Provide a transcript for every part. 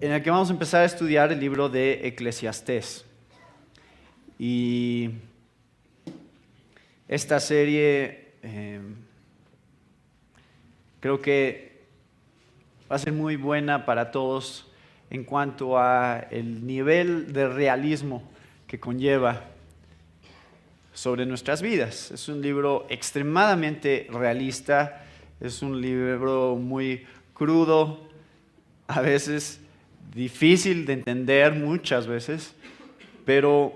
en el que vamos a empezar a estudiar el libro de Eclesiastés. Y esta serie creo que va a ser muy buena para todos en cuanto a el nivel de realismo que conlleva sobre nuestras vidas. Es un libro extremadamente realista, es un libro muy crudo, a veces difícil de entender muchas veces, pero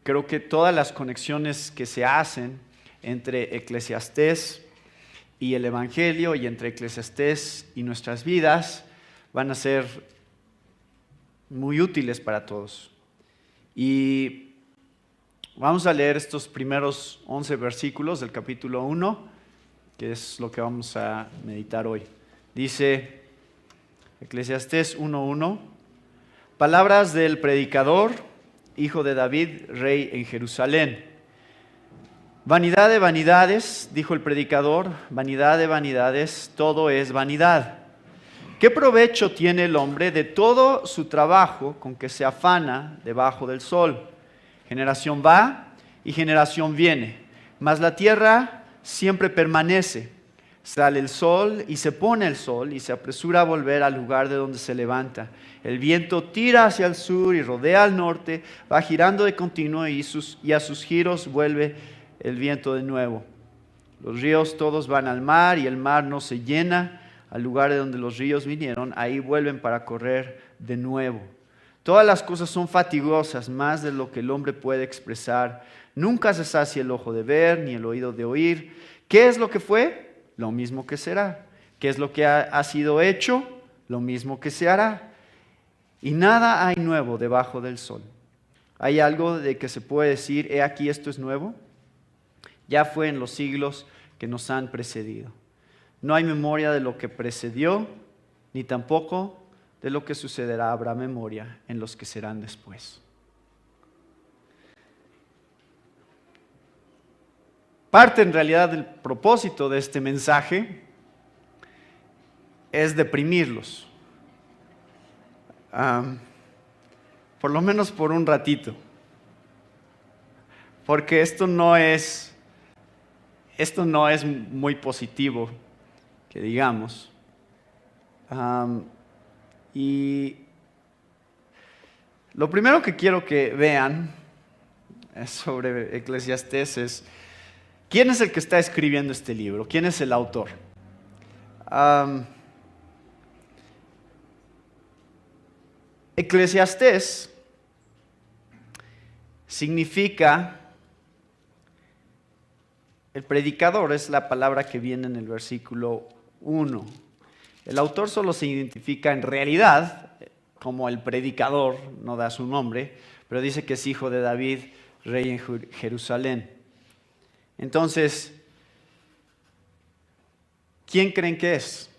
creo que todas las conexiones que se hacen entre Eclesiastés y el Evangelio y entre Eclesiastés y nuestras vidas van a ser muy útiles para todos. Y vamos a leer estos primeros 11 versículos del capítulo 1, que es lo que vamos a meditar hoy. Dice Eclesiastés 1:1, palabras del predicador, hijo de David, rey en Jerusalén. Vanidad de vanidades, dijo el predicador, vanidad de vanidades, todo es vanidad. ¿Qué provecho tiene el hombre de todo su trabajo con que se afana debajo del sol? Generación va y generación viene, mas la tierra siempre permanece. Sale el sol y se pone el sol y se apresura a volver al lugar de donde se levanta. El viento tira hacia el sur y rodea al norte, va girando de continuo y a sus giros vuelve el viento de nuevo. Los ríos todos van al mar y el mar no se llena. Al lugar de donde los ríos vinieron, ahí vuelven para correr de nuevo. Todas las cosas son fatigosas, más de lo que el hombre puede expresar. Nunca se sacia el ojo de ver, ni el oído de oír. ¿Qué es lo que fue? Lo mismo que será. ¿Qué es lo que ha sido hecho? Lo mismo que se hará. Y nada hay nuevo debajo del sol. ¿Hay algo de que se puede decir, he aquí esto es nuevo? Ya fue en los siglos que nos han precedido. No hay memoria de lo que precedió, ni tampoco de lo que sucederá habrá memoria en los que serán después. Parte en realidad del propósito de este mensaje es deprimirlos, por lo menos por un ratito, porque esto no es muy positivo, que digamos. Y lo primero que quiero que vean sobre Eclesiastés es ¿quién es el que está escribiendo este libro? ¿Quién es el autor? Eclesiastés significa, el predicador es la palabra que viene en el versículo 1. El autor solo se identifica en realidad como el predicador, no da su nombre, pero dice que es hijo de David, rey en Jerusalén. Entonces, ¿quién creen que es?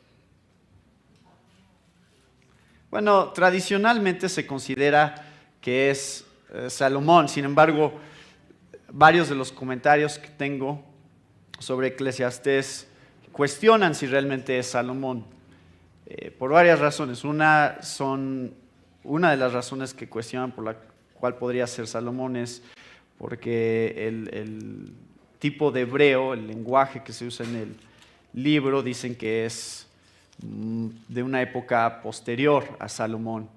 Bueno, tradicionalmente se considera que es Salomón. Sin embargo, varios de los comentarios que tengo sobre Eclesiastés cuestionan si realmente es Salomón. Por varias razones. Una de las razones que cuestionan por la cual podría ser Salomón es porque el tipo de hebreo, el lenguaje que se usa en el libro, dicen que es de una época posterior a Salomón.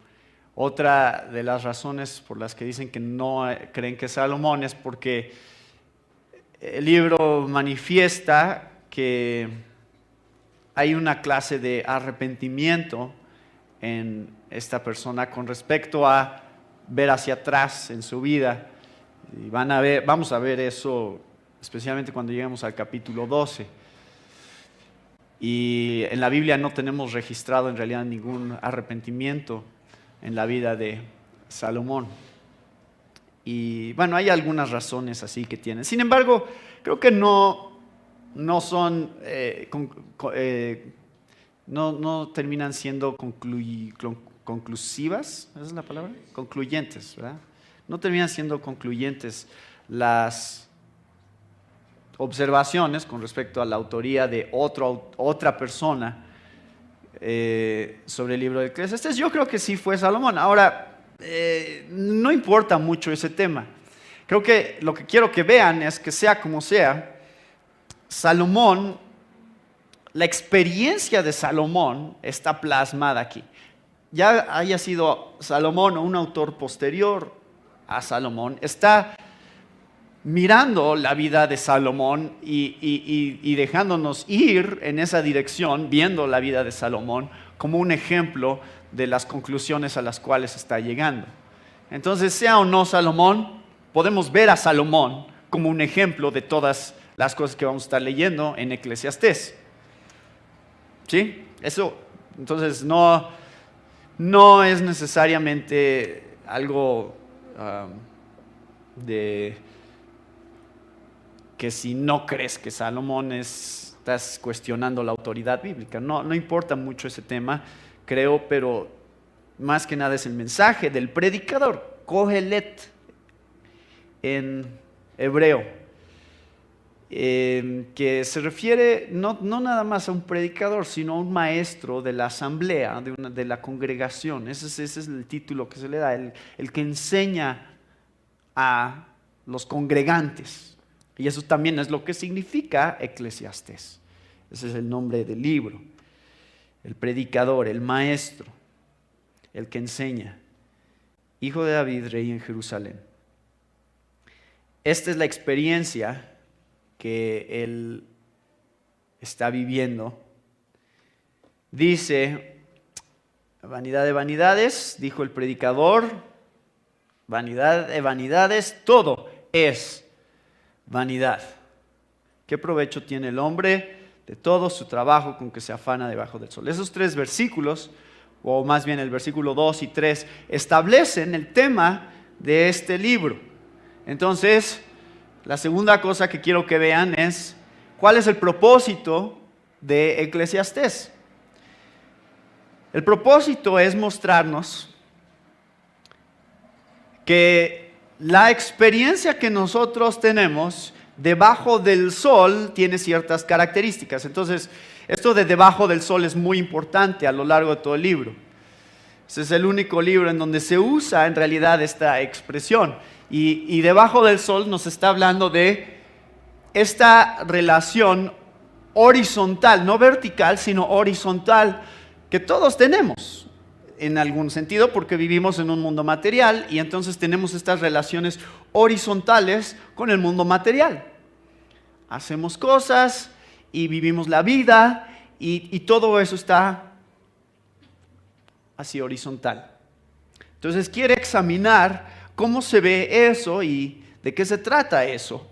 Otra de las razones por las que dicen que no creen que es Salomón es porque el libro manifiesta que hay una clase de arrepentimiento en esta persona con respecto a ver hacia atrás en su vida. Y vamos a ver eso especialmente cuando lleguemos al capítulo 12. Y en la Biblia no tenemos registrado en realidad ningún arrepentimiento en la vida de Salomón. Y bueno, hay algunas razones así que tienen. Sin embargo, creo que no son, no terminan siendo conclusivas, ¿esa es la palabra? Concluyentes, ¿verdad? No terminan siendo concluyentes las observaciones con respecto a la autoría de otra persona sobre el libro de Eclesiastés. Yo creo que sí fue Salomón. Ahora, no importa mucho ese tema. Creo que lo que quiero que vean es que sea como sea, Salomón, la experiencia de Salomón está plasmada aquí. Ya haya sido Salomón o un autor posterior a Salomón, está mirando la vida de Salomón y dejándonos ir en esa dirección, viendo la vida de Salomón como un ejemplo de las conclusiones a las cuales está llegando. Entonces, sea o no Salomón, podemos ver a Salomón como un ejemplo de todas las cosas que vamos a estar leyendo en Eclesiastés. ¿Sí? Eso, entonces, no es necesariamente algo de que si no crees que Salomón estás cuestionando la autoridad bíblica. No importa mucho ese tema, creo, pero más que nada es el mensaje del predicador, Kohelet en hebreo, que se refiere no nada más a un predicador, sino a un maestro de la asamblea, de la congregación. Ese es el título que se le da, el que enseña a los congregantes. Y eso también es lo que significa Eclesiastés. Ese es el nombre del libro. El predicador, el maestro, el que enseña. Hijo de David, rey en Jerusalén. Esta es la experiencia que él está viviendo. Dice, vanidad de vanidades, dijo el predicador, vanidad de vanidades, todo es vanidad. ¿Qué provecho tiene el hombre de todo su trabajo con que se afana debajo del sol? Esos 3 versículos, o más bien el versículo 2 y 3, establecen el tema de este libro. Entonces, la segunda cosa que quiero que vean es cuál es el propósito de Eclesiastés. El propósito es mostrarnos que la experiencia que nosotros tenemos debajo del sol tiene ciertas características. Entonces, esto de debajo del sol es muy importante a lo largo de todo el libro. Ese es el único libro en donde se usa en realidad esta expresión. Y debajo del sol nos está hablando de esta relación horizontal, no vertical, sino horizontal, que todos tenemos en algún sentido porque vivimos en un mundo material y entonces tenemos estas relaciones horizontales con el mundo material. Hacemos cosas y vivimos la vida y todo eso está así horizontal. Entonces quiere examinar cómo se ve eso y de qué se trata eso.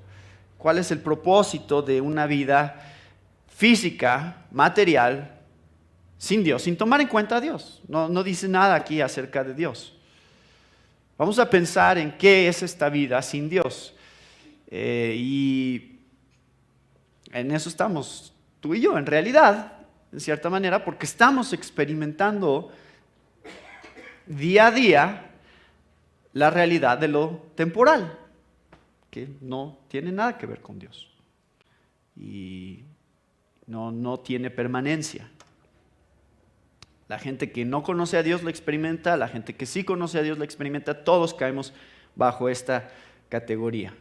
¿Cuál es el propósito de una vida física, material, sin Dios, sin tomar en cuenta a Dios? No dice nada aquí acerca de Dios. Vamos a pensar en qué es esta vida sin Dios. Y en eso estamos tú y yo, en realidad, en cierta manera, porque estamos experimentando día a día la realidad de lo temporal, que no tiene nada que ver con Dios. Y no tiene permanencia. La gente que no conoce a Dios lo experimenta, la gente que sí conoce a Dios lo experimenta, todos caemos bajo esta categoría.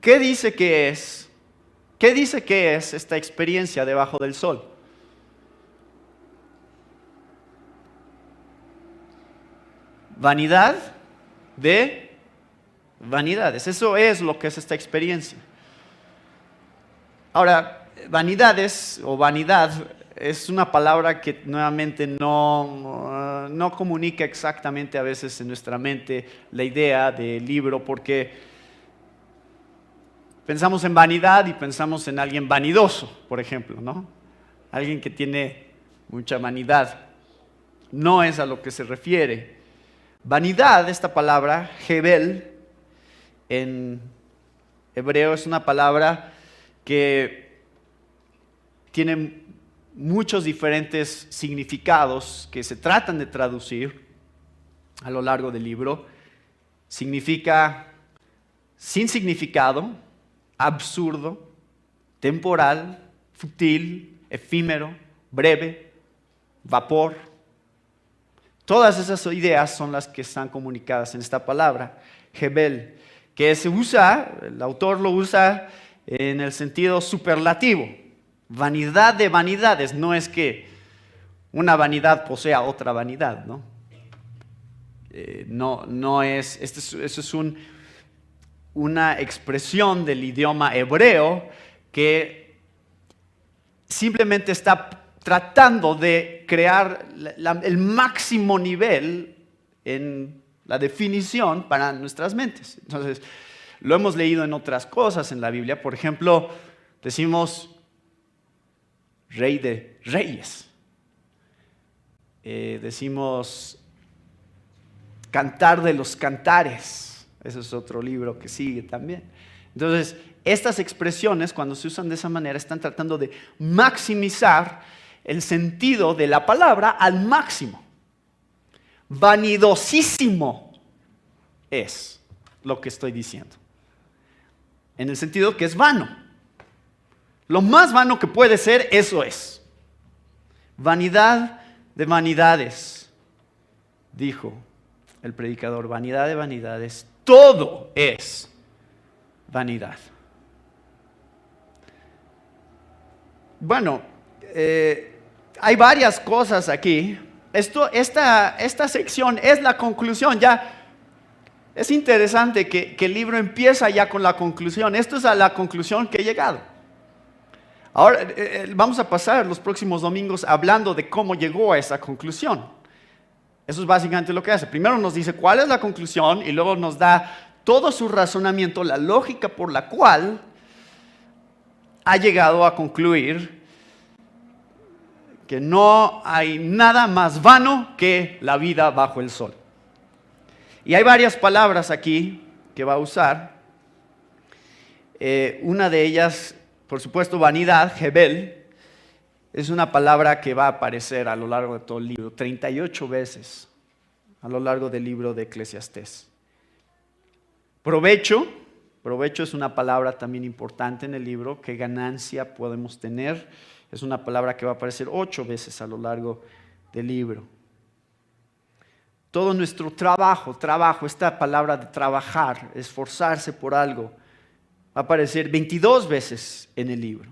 ¿Qué dice que es? ¿Qué dice que es esta experiencia debajo del sol? Vanidad de vanidades. Eso es lo que es esta experiencia. Ahora, vanidades o vanidad es una palabra que nuevamente no comunica exactamente a veces en nuestra mente la idea del libro, porque pensamos en vanidad y pensamos en alguien vanidoso, por ejemplo, ¿no? Alguien que tiene mucha vanidad. No es a lo que se refiere. Vanidad, esta palabra, hebel, en hebreo es una palabra que tiene muchos diferentes significados que se tratan de traducir a lo largo del libro. Significa sin significado, absurdo, temporal, fútil, efímero, breve, vapor. Todas esas ideas son las que están comunicadas en esta palabra, Hebel, que se usa, el autor lo usa en el sentido superlativo. Vanidad de vanidades, no es que una vanidad posea otra vanidad, ¿no? No es, eso es una expresión del idioma hebreo que simplemente está tratando de crear el máximo nivel en la definición para nuestras mentes. Entonces, lo hemos leído en otras cosas en la Biblia. Por ejemplo, decimos Rey de Reyes. Decimos Cantar de los Cantares. Ese es otro libro que sigue también. Entonces, estas expresiones, cuando se usan de esa manera, están tratando de maximizar el sentido de la palabra al máximo. Vanidosísimo es lo que estoy diciendo. En el sentido que es vano. Lo más vano que puede ser, eso es. Vanidad de vanidades, dijo el predicador. Vanidad de vanidades, todo es vanidad. Bueno, hay varias cosas aquí. Esta sección es la conclusión. Ya es interesante que el libro empieza ya con la conclusión. Esto es a la conclusión que he llegado. Ahora vamos a pasar los próximos domingos hablando de cómo llegó a esa conclusión. Eso es básicamente lo que hace. Primero nos dice cuál es la conclusión y luego nos da todo su razonamiento, la lógica por la cual ha llegado a concluir que no hay nada más vano que la vida bajo el sol. Y hay varias palabras aquí que va a usar. Una de ellas, por supuesto, vanidad, Hebel, es una palabra que va a aparecer a lo largo de todo el libro, 38 veces a lo largo del libro de Eclesiastés. Provecho es una palabra también importante en el libro. ¿Qué ganancia podemos tener? Es una palabra que va a aparecer 8 veces a lo largo del libro. Todo nuestro trabajo, esta palabra de trabajar, esforzarse por algo, va a aparecer 22 veces en el libro.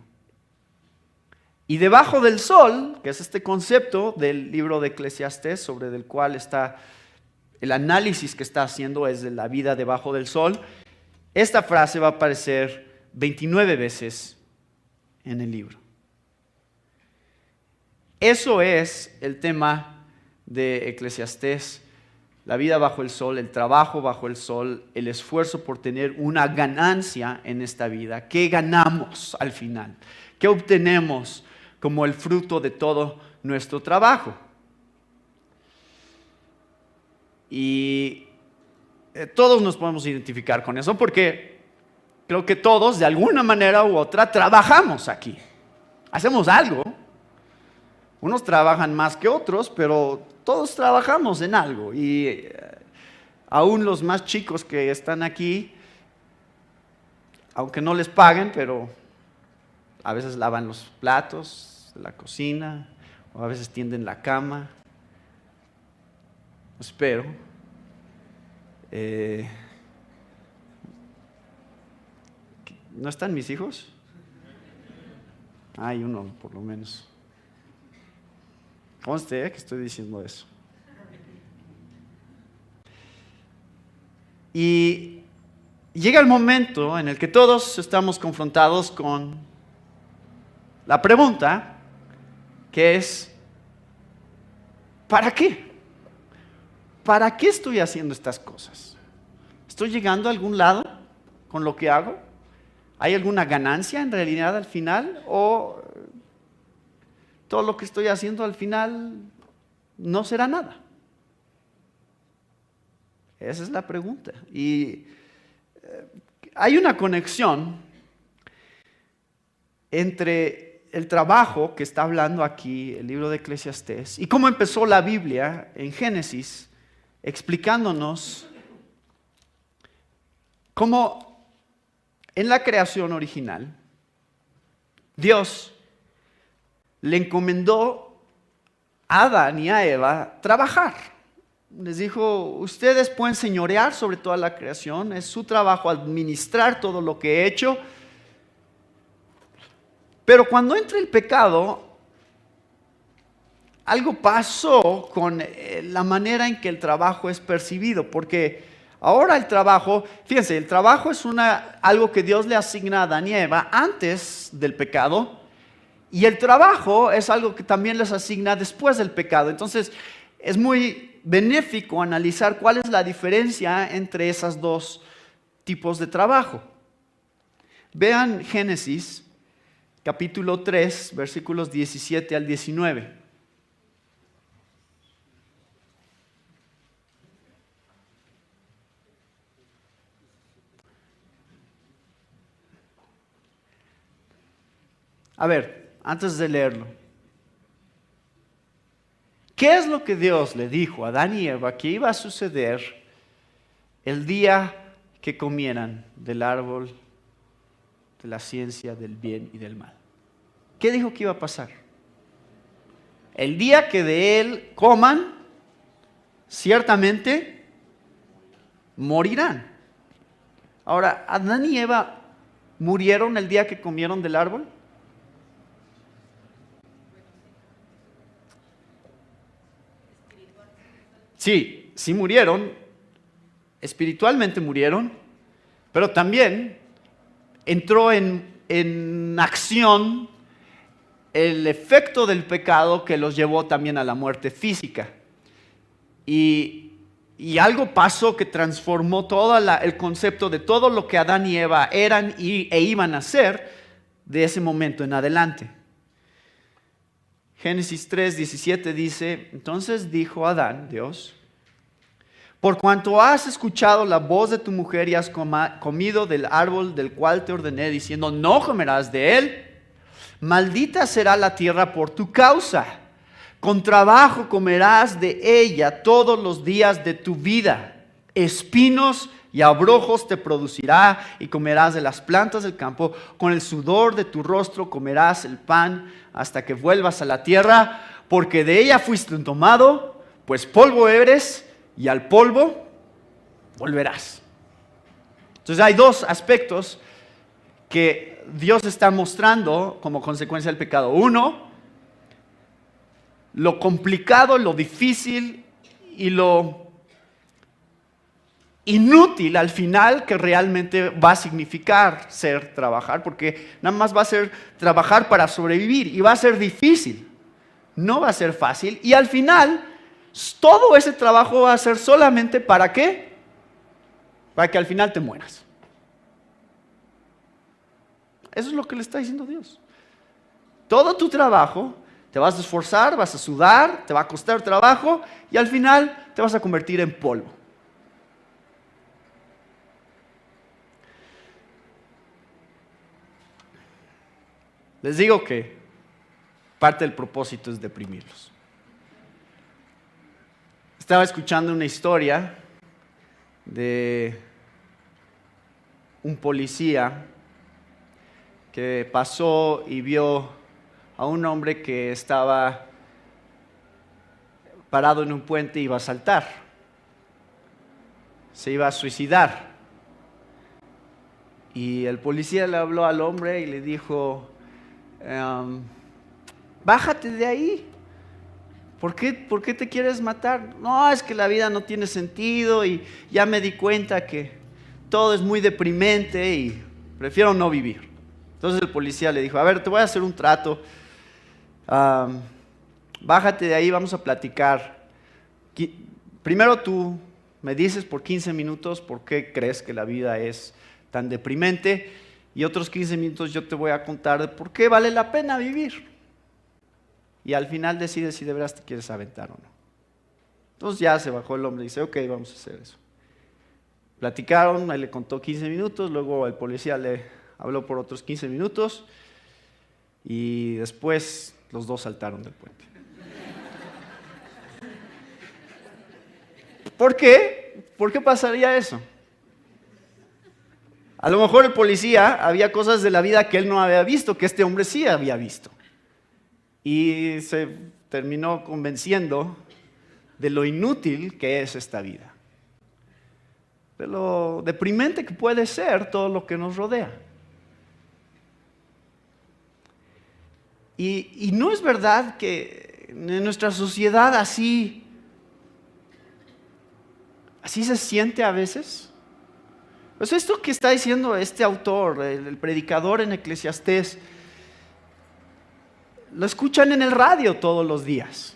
Y debajo del sol, que es este concepto del libro de Eclesiastés, sobre el cual está el análisis que está haciendo es de la vida debajo del sol, esta frase va a aparecer 29 veces en el libro. Eso es el tema de Eclesiastés, la vida bajo el sol, el trabajo bajo el sol, el esfuerzo por tener una ganancia en esta vida. ¿Qué ganamos al final? ¿Qué obtenemos como el fruto de todo nuestro trabajo? Y todos nos podemos identificar con eso porque creo que todos de alguna manera u otra trabajamos aquí. Hacemos algo. Unos trabajan más que otros, pero todos trabajamos en algo. Y aún los más chicos que están aquí, aunque no les paguen, pero a veces lavan los platos de la cocina, o a veces tienden la cama. Espero. ¿No están mis hijos? Hay uno, por lo menos. Conste que estoy diciendo eso. Y llega el momento en el que todos estamos confrontados con la pregunta que es, ¿para qué? ¿Para qué estoy haciendo estas cosas? ¿Estoy llegando a algún lado con lo que hago? ¿Hay alguna ganancia en realidad al final? ¿O todo lo que estoy haciendo al final no será nada? Esa es la pregunta. Y hay una conexión entre el trabajo que está hablando aquí el libro de Eclesiastés y cómo empezó la Biblia en Génesis, explicándonos cómo en la creación original Dios le encomendó a Adán y a Eva trabajar. Les dijo, ustedes pueden señorear sobre toda la creación, es su trabajo administrar todo lo que he hecho. Pero cuando entra el pecado, algo pasó con la manera en que el trabajo es percibido, porque ahora el trabajo, fíjense, el trabajo es algo que Dios le asigna a Adán y Eva antes del pecado, y el trabajo es algo que también les asigna después del pecado. Entonces, es muy benéfico analizar cuál es la diferencia entre esos dos tipos de trabajo. Vean Génesis, capítulo 3, versículos 17 al 19. A ver, antes de leerlo, ¿qué es lo que Dios le dijo a Adán y Eva que iba a suceder el día que comieran del árbol de la ciencia del bien y del mal? ¿Qué dijo que iba a pasar? El día que de él coman, ciertamente morirán. Ahora, ¿Adán y Eva murieron el día que comieron del árbol? Sí, sí murieron, espiritualmente murieron, pero también entró en acción el efecto del pecado que los llevó también a la muerte física. Y algo pasó que transformó todo el concepto de todo lo que Adán y Eva eran e iban a ser de ese momento en adelante. Génesis 3:17 dice, entonces dijo Adán, Dios, por cuanto has escuchado la voz de tu mujer y has comido del árbol del cual te ordené, diciendo, no comerás de él, maldita será la tierra por tu causa. Con trabajo comerás de ella todos los días de tu vida. Espinos y abrojos te producirá y comerás de las plantas del campo. Con el sudor de tu rostro comerás el pan hasta que vuelvas a la tierra, porque de ella fuiste tomado, pues polvo eres y al polvo volverás. Entonces hay dos aspectos que Dios está mostrando como consecuencia del pecado. Uno, lo complicado, lo difícil y lo inútil al final que realmente va a significar trabajar, porque nada más va a ser trabajar para sobrevivir y va a ser difícil, no va a ser fácil, y al final todo ese trabajo va a ser solamente ¿para qué? Para que al final te mueras. Eso es lo que le está diciendo Dios. Todo tu trabajo, te vas a esforzar, vas a sudar, te va a costar trabajo y al final te vas a convertir en polvo. Les digo que parte del propósito es deprimirlos. Estaba escuchando una historia de un policía que pasó y vio a un hombre que estaba parado en un puente y iba a saltar. Se iba a suicidar. Y el policía le habló al hombre y le dijo, bájate de ahí. ¿Por qué te quieres matar? No, es que la vida no tiene sentido y ya me di cuenta que todo es muy deprimente y prefiero no vivir. Entonces el policía le dijo, a ver, te voy a hacer un trato. Bájate de ahí, vamos a platicar. Primero tú me dices por 15 minutos por qué crees que la vida es tan deprimente y otros 15 minutos yo te voy a contar de por qué vale la pena vivir. Y al final decides si de veras te quieres aventar o no. Entonces ya se bajó el hombre y dice, ok, vamos a hacer eso. Platicaron, él le contó 15 minutos, luego el policía le habló por otros 15 minutos y después los dos saltaron del puente. ¿Por qué? ¿Por qué pasaría eso? A lo mejor el policía había cosas de la vida que él no había visto, que este hombre sí había visto. Y se terminó convenciendo de lo inútil que es esta vida, de lo deprimente que puede ser todo lo que nos rodea. Y no es verdad que en nuestra sociedad así se siente a veces. Pues esto que está diciendo este autor, el predicador en Eclesiastés, lo escuchan en el radio todos los días.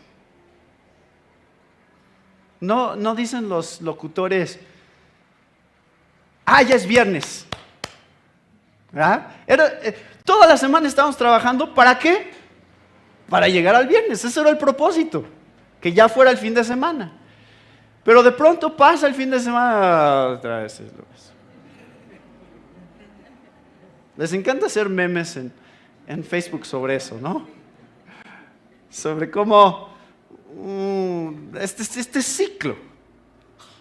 No dicen los locutores, ya es viernes. ¿Verdad? Toda la semana estábamos trabajando, ¿para qué? Para llegar al viernes, ese era el propósito, que ya fuera el fin de semana. Pero de pronto pasa el fin de semana, otra vez es lo mismo. Les encanta hacer memes en Facebook sobre eso, ¿no? Sobre cómo este ciclo.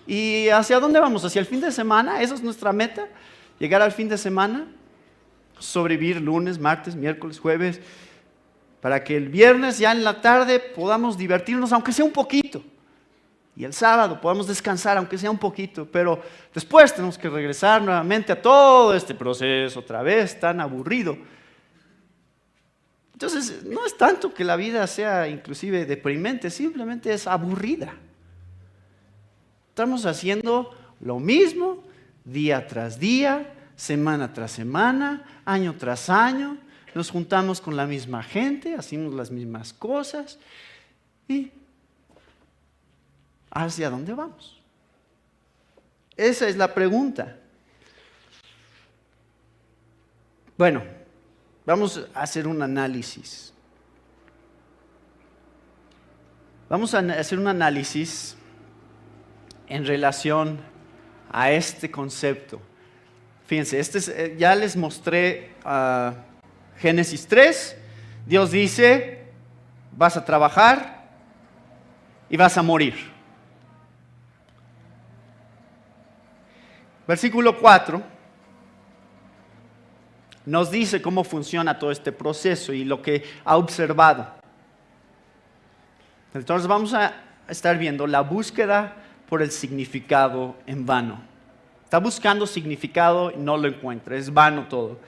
¿Y hacia dónde vamos? ¿Hacia el fin de semana? ¿Esa es nuestra meta? ¿Llegar al fin de semana? Sobrevivir lunes, martes, miércoles, jueves, para que el viernes ya en la tarde podamos divertirnos, aunque sea un poquito. Y el sábado podamos descansar, aunque sea un poquito. Pero después tenemos que regresar nuevamente a todo este proceso, otra vez tan aburrido. Entonces, no es tanto que la vida sea inclusive deprimente, simplemente es aburrida. Estamos haciendo lo mismo día tras día, semana tras semana, año tras año. Nos juntamos con la misma gente, hacemos las mismas cosas. ¿Y hacia dónde vamos? Esa es la pregunta. Bueno, vamos a hacer un análisis. Vamos a hacer un análisis en relación a este concepto. Fíjense, ya les mostré Génesis 3. Dios dice, vas a trabajar y vas a morir. Versículo 4 nos dice cómo funciona todo este proceso y lo que ha observado. Entonces vamos a estar viendo la búsqueda por el significado en vano. Está buscando significado y no lo encuentra, es vano todo.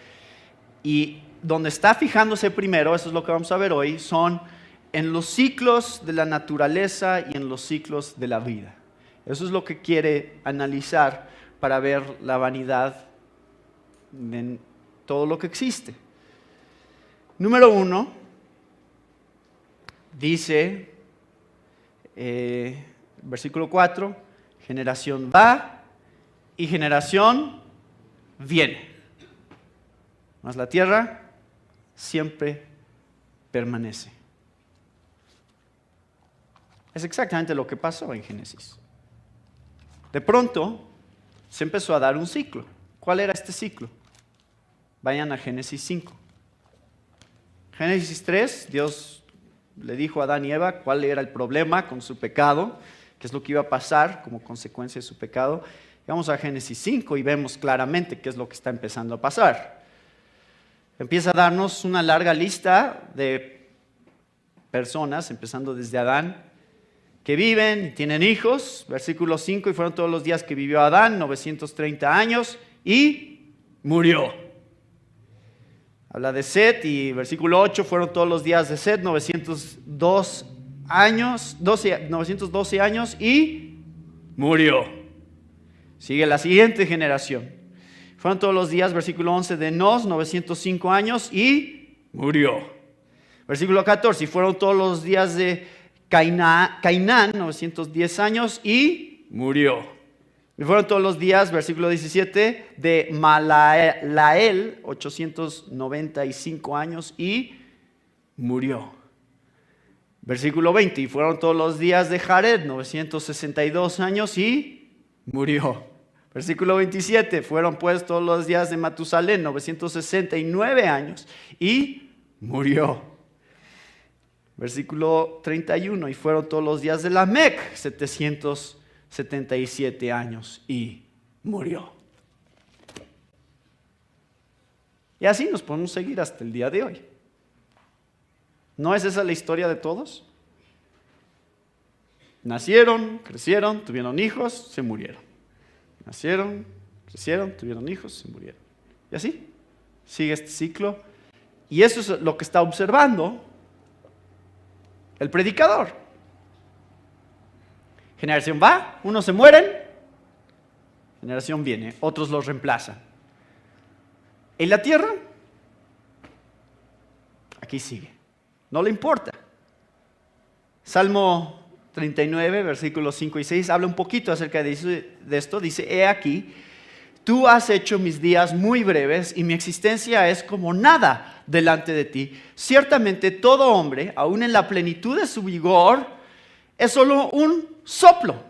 Y donde está fijándose primero, eso es lo que vamos a ver hoy, son en los ciclos de la naturaleza y en los ciclos de la vida. Eso es lo que quiere analizar para ver la vanidad en todo lo que existe. Número 1, dice, versículo 4, generación va y generación viene. Mas la tierra siempre permanece. Es exactamente lo que pasó en Génesis. De pronto se empezó a dar un ciclo. ¿Cuál era este ciclo? Vayan a Génesis 5. Génesis 3, Dios le dijo a Adán y Eva cuál era el problema con su pecado, qué es lo que iba a pasar como consecuencia de su pecado. Vamos a Génesis 5 y vemos claramente qué es lo que está empezando a pasar. Empieza a darnos una larga lista de personas, empezando desde Adán, que viven y tienen hijos. Versículo 5, y fueron todos los días que vivió Adán, 930 años, y murió. Habla de Set, y versículo 8, fueron todos los días de Set, 912 años, y murió. Sigue la siguiente generación. Fueron todos los días, versículo 11, de Nos, 905 años, y murió. Versículo 14, y fueron todos los días de Cainán, 910 años, y murió. Y fueron todos los días, versículo 17, de Malalael, 895 años, y murió. Versículo 20, y fueron todos los días de Jared, 962 años, y murió. Versículo 27, fueron pues todos los días de Matusalén, 969 años, y murió. Versículo 31, y fueron todos los días de Lamec, 777 años, y murió. Y así nos podemos seguir hasta el día de hoy. ¿No es esa la historia de todos? Nacieron, crecieron, tuvieron hijos, se murieron. Nacieron, crecieron, tuvieron hijos, se murieron. Y así sigue este ciclo. Y eso es lo que está observando el predicador. Generación va, unos se mueren, generación viene, otros los reemplazan. En la tierra, aquí sigue, no le importa. Salmo 39, versículos 5 y 6, habla un poquito acerca de esto. Dice, he aquí, tú has hecho mis días muy breves y mi existencia es como nada delante de ti. Ciertamente todo hombre, aún en la plenitud de su vigor, es solo un soplo.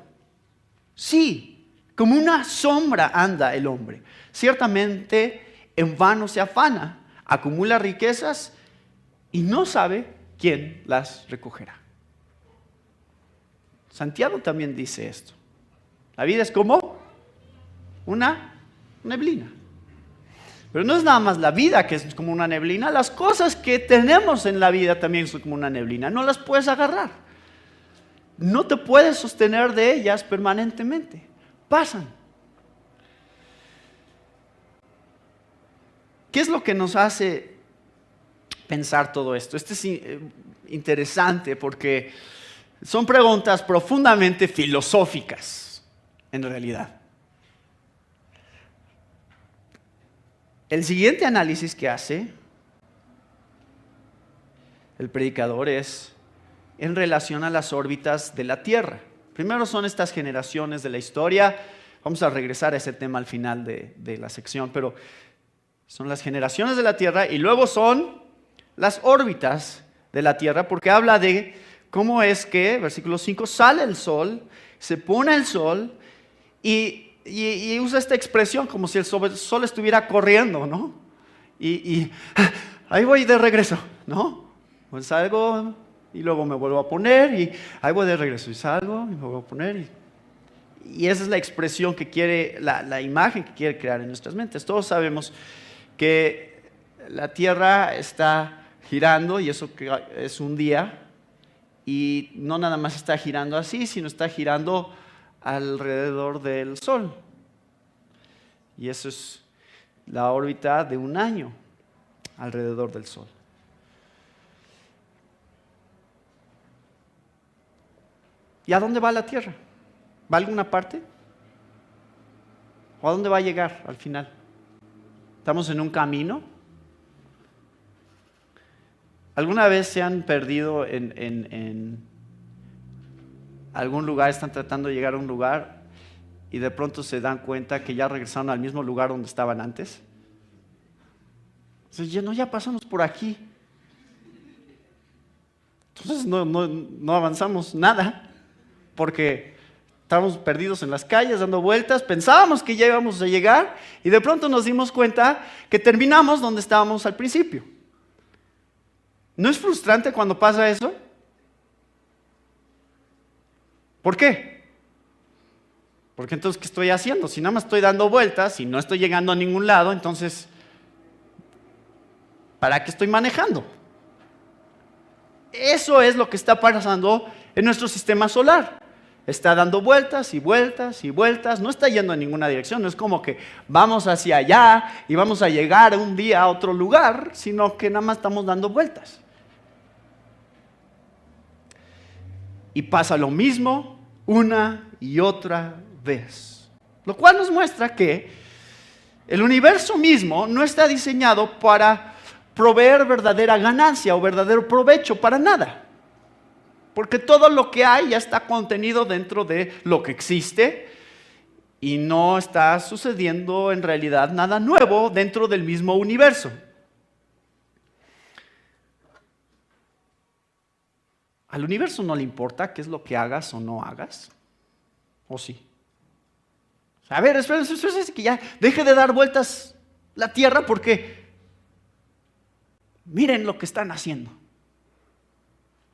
Sí, como una sombra anda el hombre. Ciertamente en vano se afana, acumula riquezas y no sabe quién las recogerá. Santiago también dice esto. La vida es como una neblina. Pero no es nada más la vida que es como una neblina. Las cosas que tenemos en la vida también son como una neblina. No las puedes agarrar. No te puedes sostener de ellas permanentemente. Pasan. ¿Qué es lo que nos hace pensar todo esto? Esto es interesante porque son preguntas profundamente filosóficas, en realidad. El siguiente análisis que hace el predicador es en relación a las órbitas de la Tierra. Primero son estas generaciones de la historia. Vamos a regresar a ese tema al final de la sección, pero son las generaciones de la Tierra y luego son las órbitas de la Tierra, porque habla de cómo es que, versículo 5, sale el sol, se pone el sol y usa esta expresión como si el sol estuviera corriendo, ¿no? Y ahí voy de regreso, ¿no? Pues salgo y luego me vuelvo a poner y ahí voy de regreso y salgo y me vuelvo a poner. Y esa es la expresión que quiere, la imagen que quiere crear en nuestras mentes. Todos sabemos que la Tierra está girando y eso es un día. Y no nada más está girando así, sino está girando alrededor del Sol. Y eso es la órbita de un año alrededor del Sol. ¿Y a dónde va la Tierra? ¿Va a alguna parte? ¿O a dónde va a llegar al final? ¿Estamos en un camino? ¿Alguna vez se han perdido en algún lugar, están tratando de llegar a un lugar y de pronto se dan cuenta que ya regresaron al mismo lugar donde estaban antes? Entonces, ya pasamos por aquí. Entonces no avanzamos nada, porque estábamos perdidos en las calles, dando vueltas, pensábamos que ya íbamos a llegar y de pronto nos dimos cuenta que terminamos donde estábamos al principio. ¿No es frustrante cuando pasa eso? ¿Por qué? Porque entonces, ¿qué estoy haciendo? Si nada más estoy dando vueltas y no estoy llegando a ningún lado, entonces, ¿para qué estoy manejando? Eso es lo que está pasando en nuestro sistema solar. Está dando vueltas y vueltas y vueltas, no está yendo en ninguna dirección. No es como que vamos hacia allá y vamos a llegar un día a otro lugar, sino que nada más estamos dando vueltas. Y pasa lo mismo una y otra vez. Lo cual nos muestra que el universo mismo no está diseñado para proveer verdadera ganancia o verdadero provecho para nada. Porque todo lo que hay ya está contenido dentro de lo que existe y no está sucediendo en realidad nada nuevo dentro del mismo universo. ¿Al universo no le importa qué es lo que hagas o no hagas? ¿O sí? A ver, espérense que ya deje de dar vueltas la Tierra porque miren lo que están haciendo.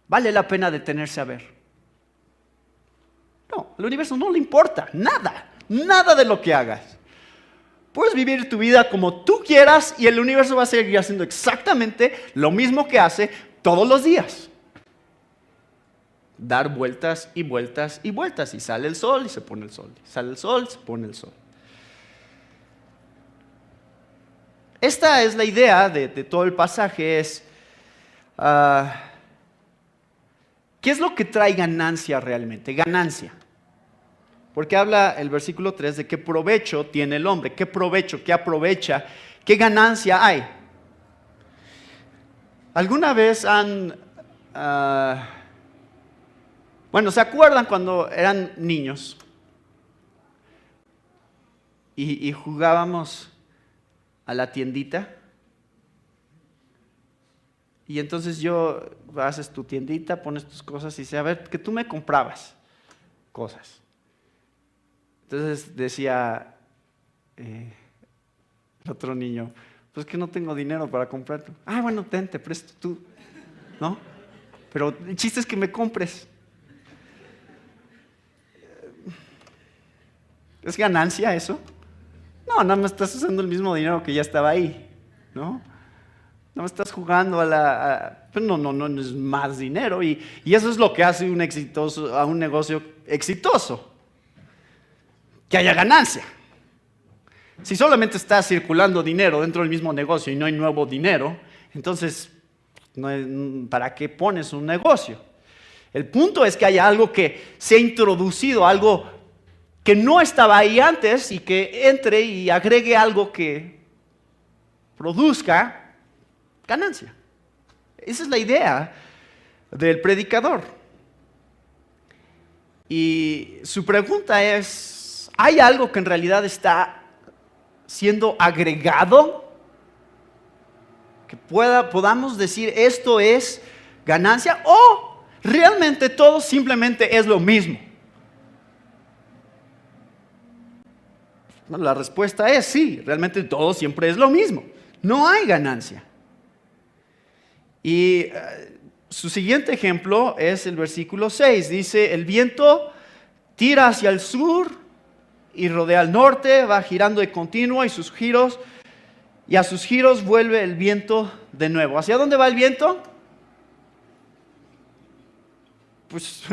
Vale la pena detenerse a ver. No, al universo no le importa nada de lo que hagas. Puedes vivir tu vida como tú quieras y el universo va a seguir haciendo exactamente lo mismo que hace todos los días. dar vueltas y vueltas y vueltas, y sale el sol y se pone el sol, sale el sol, se pone el sol. Esta es la idea de todo el pasaje, es ¿qué es lo que trae ganancia realmente? Ganancia. Porque habla el versículo 3 de qué provecho tiene el hombre, qué provecho, qué aprovecha, qué ganancia hay. ¿Alguna vez se acuerdan cuando eran niños y jugábamos a la tiendita? Y entonces haces tu tiendita, pones tus cosas y dices, a ver, que tú me comprabas cosas. Entonces decía el otro niño, pues que no tengo dinero para comprarte. Ah, bueno, te presto tú, ¿no? Pero el chiste es que me compres. ¿Es ganancia eso? No, nada más estás usando el mismo dinero que ya estaba ahí, ¿no? No estás jugando pero no es más dinero y eso es lo que hace a un negocio exitoso, que haya ganancia. Si solamente está circulando dinero dentro del mismo negocio y no hay nuevo dinero, entonces ¿para qué pones un negocio? El punto es que haya algo que se ha introducido, algo que no estaba ahí antes y que entre y agregue algo que produzca ganancia. Esa es la idea del predicador. Y su pregunta es, ¿hay algo que en realidad está siendo agregado? Que podamos decir esto es ganancia, o realmente todo simplemente es lo mismo. Bueno, la respuesta es sí, realmente todo siempre es lo mismo. No hay ganancia. Y su siguiente ejemplo es el versículo 6. Dice, el viento tira hacia el sur y rodea al norte, va girando de continuo y a sus giros vuelve el viento de nuevo. ¿Hacia dónde va el viento? Pues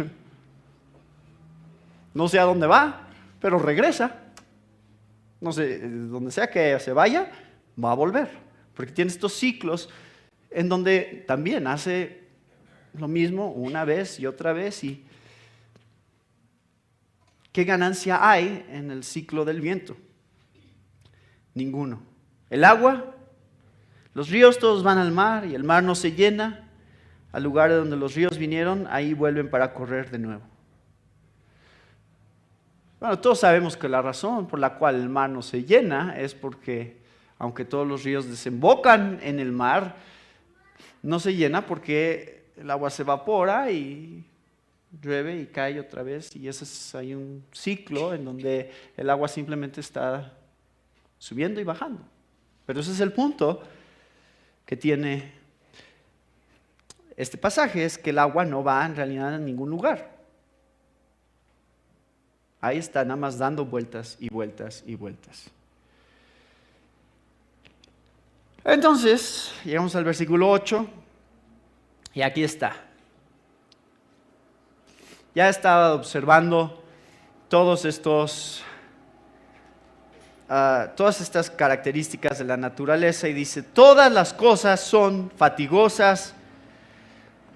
no sé a dónde va, pero regresa. No sé, donde sea que se vaya, va a volver. Porque tiene estos ciclos en donde también hace lo mismo una vez y otra vez. ¿Y qué ganancia hay en el ciclo del viento? Ninguno. El agua, los ríos todos van al mar y el mar no se llena. Al lugar de donde los ríos vinieron, ahí vuelven para correr de nuevo. Bueno, todos sabemos que la razón por la cual el mar no se llena es porque, aunque todos los ríos desembocan en el mar, no se llena porque el agua se evapora y llueve y cae otra vez, y hay un ciclo en donde el agua simplemente está subiendo y bajando. Pero ese es el punto que tiene este pasaje, es que el agua no va en realidad a ningún lugar. Ahí está nada más dando vueltas y vueltas y vueltas. Entonces, llegamos al versículo 8 y aquí está. Ya estaba observando todas estas características de la naturaleza y dice, todas las cosas son fatigosas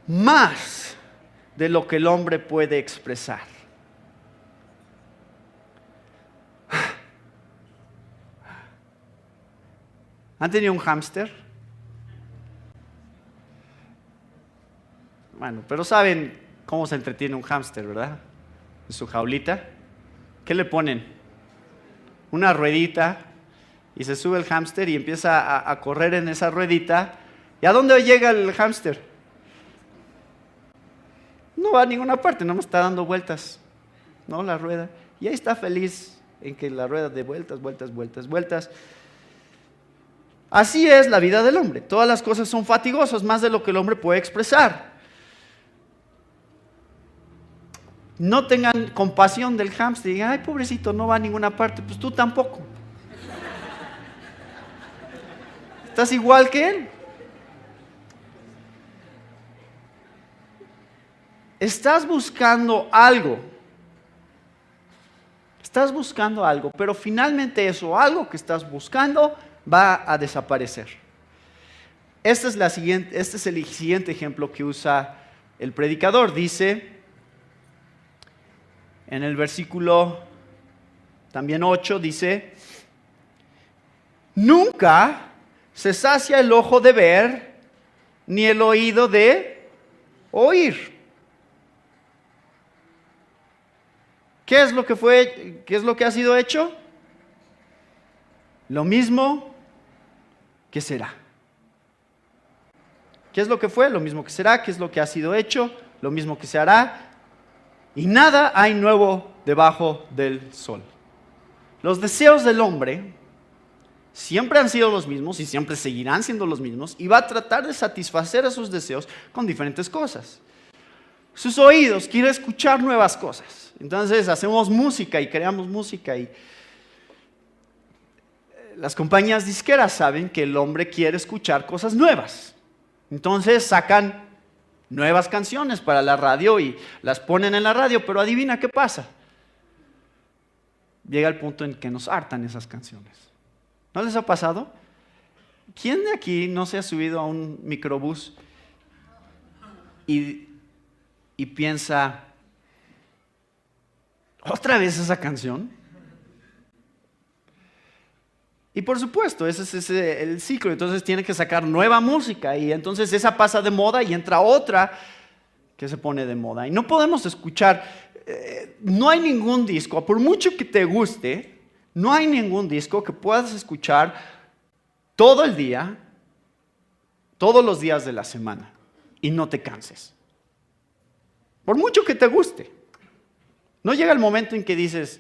más de lo que el hombre puede expresar. ¿Han tenido un hámster? Bueno, pero saben cómo se entretiene un hámster, ¿verdad? En su jaulita. ¿Qué le ponen? Una ruedita, y se sube el hámster y empieza a correr en esa ruedita. ¿Y a dónde llega el hámster? No va a ninguna parte, no me está dando vueltas, ¿no? La rueda. Y ahí está feliz en que la rueda de vueltas, vueltas, vueltas, vueltas. Así es la vida del hombre. Todas las cosas son fatigosas, más de lo que el hombre puede expresar. No tengan compasión del hámster y digan, ay, pobrecito, no va a ninguna parte. Pues tú tampoco. Estás igual que él. Estás buscando algo. Estás buscando algo, pero finalmente eso, algo que estás buscando, va a desaparecer. Este es el siguiente ejemplo que usa el predicador. Dice en el versículo también 8, dice: nunca se sacia el ojo de ver, ni el oído de oír. ¿Qué es lo que ha sido hecho? Lo mismo que será. ¿Qué es lo que fue? Lo mismo que será. ¿Qué es lo que ha sido hecho? Lo mismo que se hará. Y nada hay nuevo debajo del sol. Los deseos del hombre siempre han sido los mismos y siempre seguirán siendo los mismos, y va a tratar de satisfacer esos deseos con diferentes cosas. Sus oídos quieren escuchar nuevas cosas. Entonces hacemos música y creamos música, y las compañías disqueras saben que el hombre quiere escuchar cosas nuevas. Entonces sacan nuevas canciones para la radio y las ponen en la radio, pero adivina qué pasa. Llega el punto en que nos hartan esas canciones. ¿No les ha pasado? ¿Quién de aquí no se ha subido a un microbús y piensa, ¿otra vez esa canción? Y por supuesto, ese es el ciclo. Entonces tiene que sacar nueva música, y entonces esa pasa de moda y entra otra que se pone de moda. Y no podemos escuchar, no hay ningún disco, por mucho que te guste, no hay ningún disco que puedas escuchar todo el día, todos los días de la semana, y no te canses. Por mucho que te guste. No llega el momento en que dices,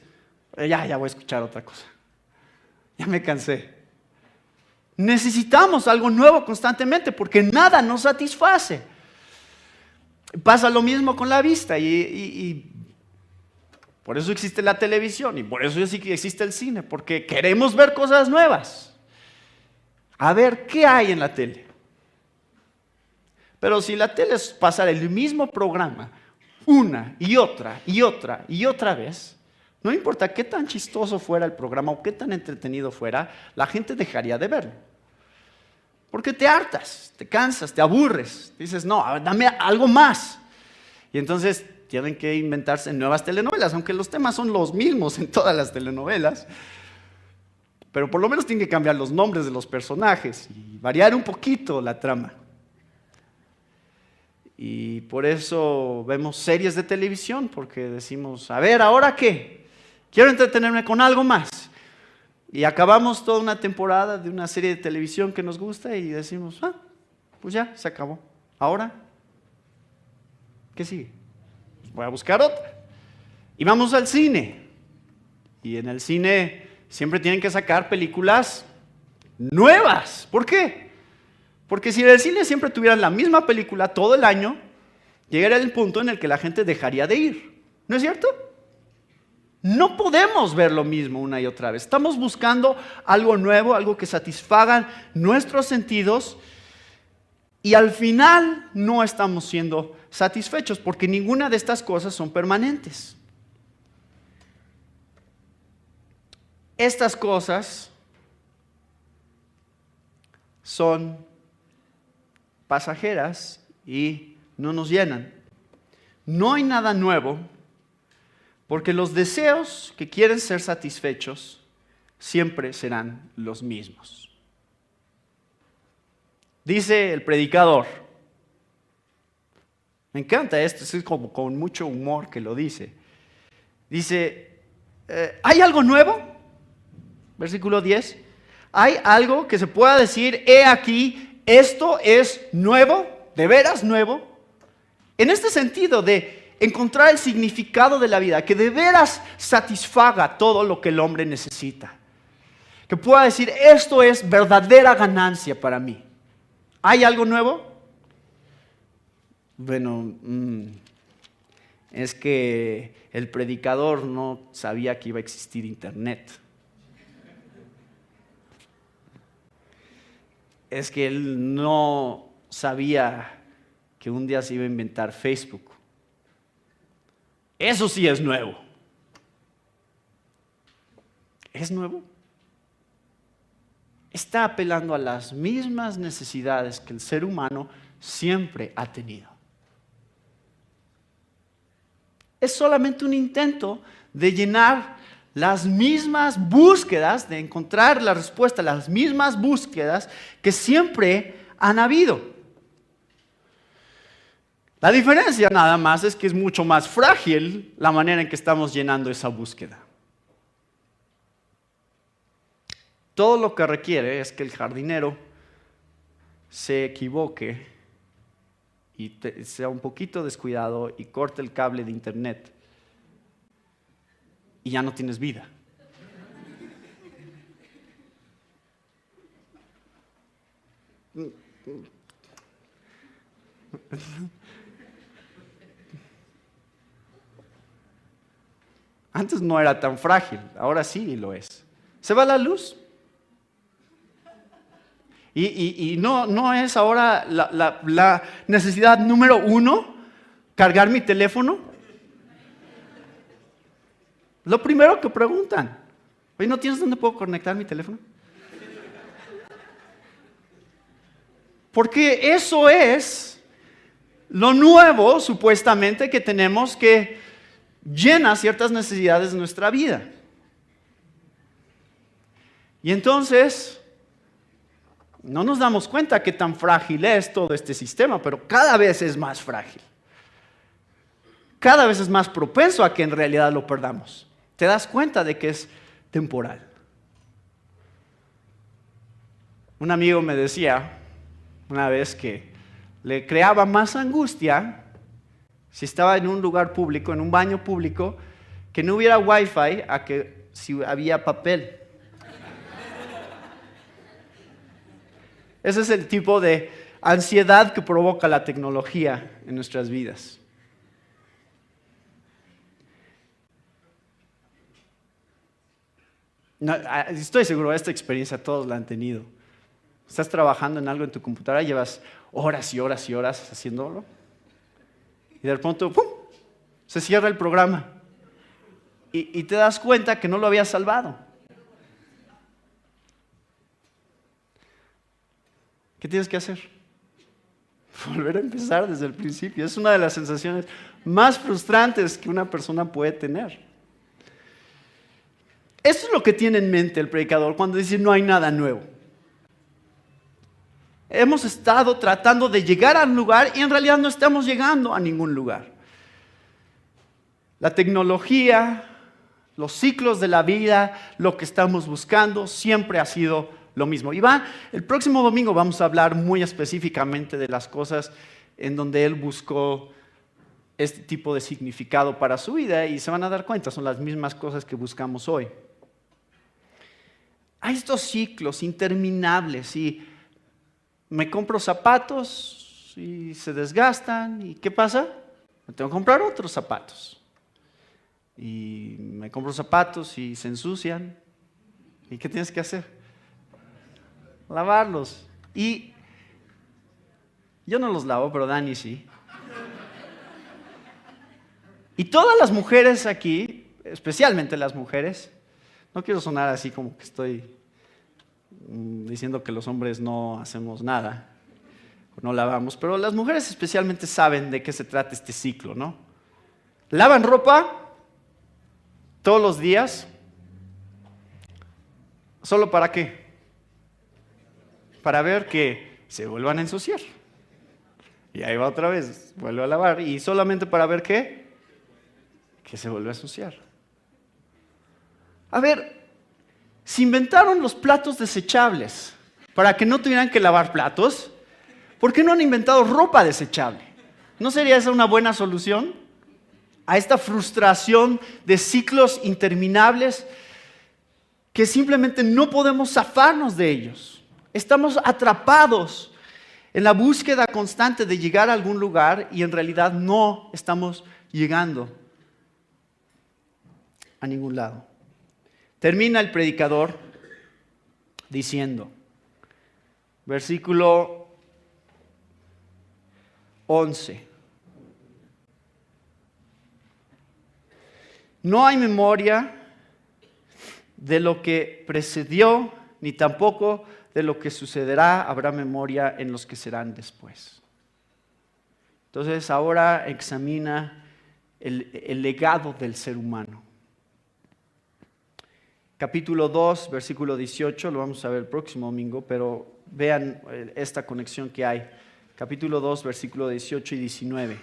ya voy a escuchar otra cosa. Ya me cansé. Necesitamos algo nuevo constantemente porque nada nos satisface. Pasa lo mismo con la vista, y por eso existe la televisión, y por eso existe el cine, porque queremos ver cosas nuevas. A ver, ¿qué hay en la tele? Pero si la tele es pasar el mismo programa una y otra y otra y otra vez, no importa qué tan chistoso fuera el programa o qué tan entretenido fuera, la gente dejaría de verlo. Porque te hartas, te cansas, te aburres. Dices, no, dame algo más. Y entonces tienen que inventarse nuevas telenovelas, aunque los temas son los mismos en todas las telenovelas. Pero por lo menos tienen que cambiar los nombres de los personajes y variar un poquito la trama. Y por eso vemos series de televisión, porque decimos, a ver, ¿ahora qué? Quiero entretenerme con algo más. Y acabamos toda una temporada de una serie de televisión que nos gusta y decimos, pues ya, se acabó. ¿Ahora qué sigue? Pues voy a buscar otra. Y vamos al cine. Y en el cine siempre tienen que sacar películas nuevas. ¿Por qué? Porque si en el cine siempre tuvieran la misma película todo el año, llegaría el punto en el que la gente dejaría de ir. ¿No es cierto? No podemos ver lo mismo una y otra vez. Estamos buscando algo nuevo, algo que satisfaga nuestros sentidos, y al final no estamos siendo satisfechos porque ninguna de estas cosas son permanentes. Estas cosas son pasajeras y no nos llenan. No hay nada nuevo porque los deseos que quieren ser satisfechos siempre serán los mismos. Dice el predicador, me encanta esto, es como con mucho humor que lo dice. Dice, ¿hay algo nuevo? Versículo 10. ¿Hay algo que se pueda decir, he aquí, esto es nuevo, de veras nuevo? En este sentido de encontrar el significado de la vida, que de veras satisfaga todo lo que el hombre necesita. Que pueda decir, esto es verdadera ganancia para mí. ¿Hay algo nuevo? Bueno, es que el predicador no sabía que iba a existir internet. Es que él no sabía que un día se iba a inventar Facebook. Eso sí es nuevo. ¿Es nuevo? Está apelando a las mismas necesidades que el ser humano siempre ha tenido. Es solamente un intento de llenar las mismas búsquedas, de encontrar la respuesta a las mismas búsquedas que siempre han habido. La diferencia nada más es que es mucho más frágil la manera en que estamos llenando esa búsqueda. Todo lo que requiere es que el jardinero se equivoque y sea un poquito descuidado y corte el cable de internet y ya no tienes vida. Antes no era tan frágil, ahora sí lo es. ¿Se va la luz? Y no es ahora la necesidad número uno cargar mi teléfono. Lo primero que preguntan, oye, ¿no tienes dónde puedo conectar mi teléfono? Porque eso es lo nuevo, supuestamente, que tenemos que llena ciertas necesidades de nuestra vida. Y entonces, no nos damos cuenta qué tan frágil es todo este sistema, pero cada vez es más frágil. Cada vez es más propenso a que en realidad lo perdamos. Te das cuenta de que es temporal. Un amigo me decía una vez que le creaba más angustia si estaba en un lugar público, en un baño público, que no hubiera wifi a que si había papel. Ese es el tipo de ansiedad que provoca la tecnología en nuestras vidas. No, estoy seguro, esta experiencia todos la han tenido. Estás trabajando en algo en tu computadora, llevas horas y horas y horas haciéndolo, y de pronto, ¡pum!, se cierra el programa. Y te das cuenta que no lo habías salvado. ¿Qué tienes que hacer? Volver a empezar desde el principio. Es una de las sensaciones más frustrantes que una persona puede tener. Esto es lo que tiene en mente el predicador cuando dice no hay nada nuevo. Hemos estado tratando de llegar a un lugar y en realidad no estamos llegando a ningún lugar. La tecnología, los ciclos de la vida, lo que estamos buscando siempre ha sido lo mismo. Y el próximo domingo vamos a hablar muy específicamente de las cosas en donde él buscó este tipo de significado para su vida y se van a dar cuenta, son las mismas cosas que buscamos hoy. Hay estos ciclos interminables y me compro zapatos y se desgastan y ¿qué pasa? Me tengo que comprar otros zapatos. Y me compro zapatos y se ensucian. ¿Y qué tienes que hacer? Lavarlos. Y yo no los lavo, pero Dani sí. Y todas las mujeres aquí, especialmente las mujeres, no quiero sonar así como que estoy diciendo que los hombres no hacemos nada, no lavamos, pero las mujeres especialmente saben de qué se trata este ciclo, ¿no? Lavan ropa todos los días. ¿Solo para qué? Para ver que se vuelvan a ensuciar. Y ahí va otra vez, vuelve a lavar. ¿Y solamente para ver qué? Que se vuelve a ensuciar. A ver, se inventaron los platos desechables para que no tuvieran que lavar platos. ¿Por qué no han inventado ropa desechable? ¿No sería esa una buena solución a esta frustración de ciclos interminables que simplemente no podemos zafarnos de ellos? Estamos atrapados en la búsqueda constante de llegar a algún lugar y en realidad no estamos llegando a ningún lado. Termina el predicador diciendo, versículo 11. No hay memoria de lo que precedió, ni tampoco de lo que sucederá habrá memoria en los que serán después. Entonces ahora examina el legado del ser humano. Capítulo 2, versículo 18, lo vamos a ver el próximo domingo, pero vean esta conexión que hay. Capítulo 2, versículo 18 y 19.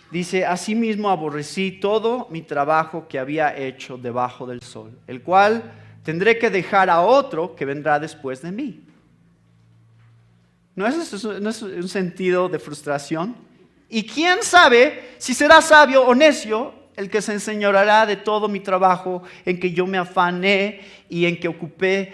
Dice: asimismo aborrecí todo mi trabajo que había hecho debajo del sol, el cual tendré que dejar a otro que vendrá después de mí. ¿No es un sentido de frustración? ¿Y quién sabe si será sabio o necio el que se enseñoreará de todo mi trabajo en que yo me afané y en que ocupé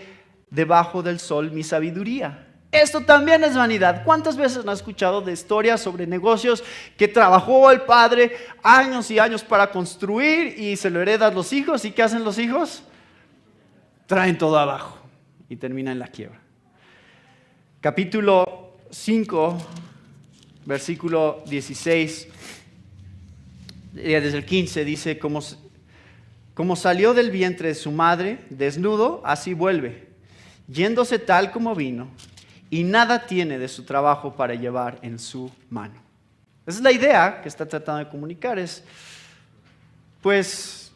debajo del sol mi sabiduría? Esto también es vanidad. ¿Cuántas veces no has escuchado de historias sobre negocios que trabajó el padre años y años para construir y se lo heredan los hijos? ¿Y qué hacen los hijos? Traen todo abajo y termina en la quiebra. Capítulo 5, versículo 16, desde el 15, dice: como salió del vientre de su madre, desnudo, así vuelve, yéndose tal como vino, y nada tiene de su trabajo para llevar en su mano. Esa es la idea que está tratando de comunicar, pues,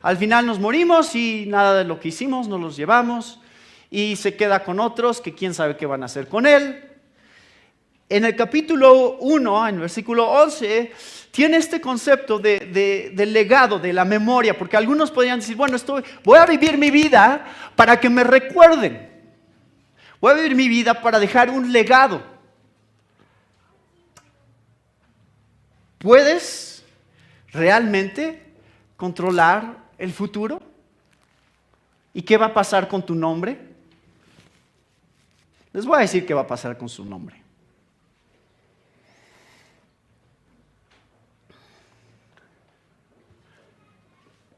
al final nos morimos y nada de lo que hicimos nos los llevamos, y se queda con otros que quién sabe qué van a hacer con él. En el capítulo 1, en el versículo 11, tiene este concepto del legado, de la memoria, porque algunos podrían decir: bueno, voy a vivir mi vida para que me recuerden. Voy a vivir mi vida para dejar un legado. ¿Puedes realmente controlar el futuro? ¿Y qué va a pasar con tu nombre? Les voy a decir qué va a pasar con su nombre.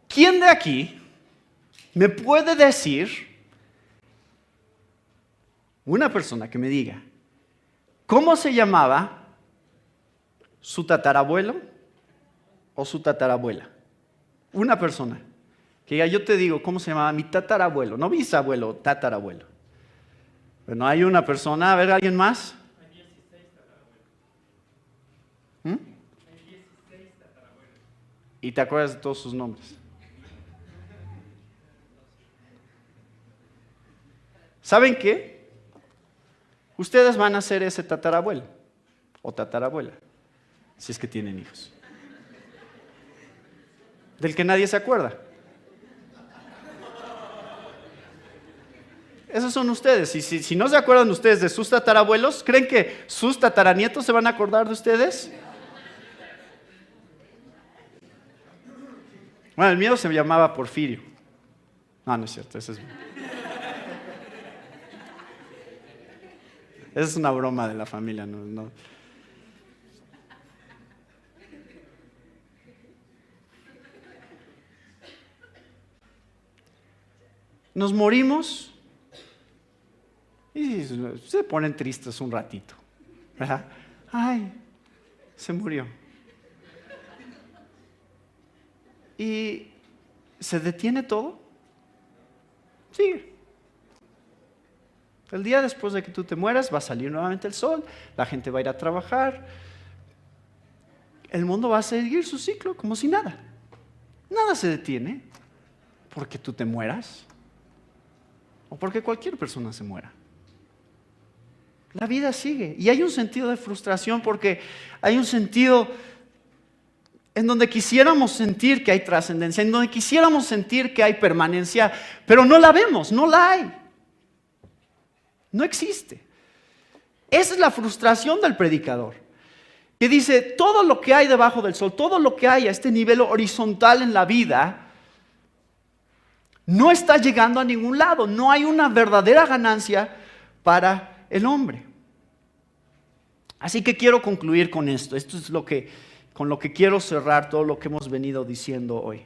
¿Quién de aquí me puede decir, una persona que me diga, cómo se llamaba su tatarabuelo o su tatarabuela? Una persona que diga: yo te digo cómo se llamaba mi tatarabuelo, no bisabuelo, tatarabuelo. Bueno, hay una persona. A ver, ¿alguien más? Hay 16 tatarabuelos. Hay 16 tatarabuelos. ¿Y te acuerdas de todos sus nombres? ¿Saben qué? Ustedes van a ser ese tatarabuelo o tatarabuela, si es que tienen hijos, del que nadie se acuerda. Esos son ustedes. Y si no se acuerdan ustedes de sus tatarabuelos, ¿creen que sus tataranietos se van a acordar de ustedes? Bueno, el mío se llamaba Porfirio. No, no es cierto, ese es mío. Esa es una broma de la familia, no. Nos morimos y se ponen tristes un ratito, ¿verdad? Ay, se murió. ¿Y se detiene todo? Sigue. El día después de que tú te mueras va a salir nuevamente el sol, la gente va a ir a trabajar, el mundo va a seguir su ciclo como si nada. Nada se detiene porque tú te mueras o porque cualquier persona se muera. La vida sigue y hay un sentido de frustración porque hay un sentido en donde quisiéramos sentir que hay trascendencia, en donde quisiéramos sentir que hay permanencia, pero no la vemos, no la hay. No existe. Esa es la frustración del predicador, que dice: todo lo que hay debajo del sol, todo lo que hay a este nivel horizontal en la vida, no está llegando a ningún lado. No hay una verdadera ganancia para el hombre. Así que quiero concluir con esto. Esto es con lo que quiero cerrar todo lo que hemos venido diciendo hoy.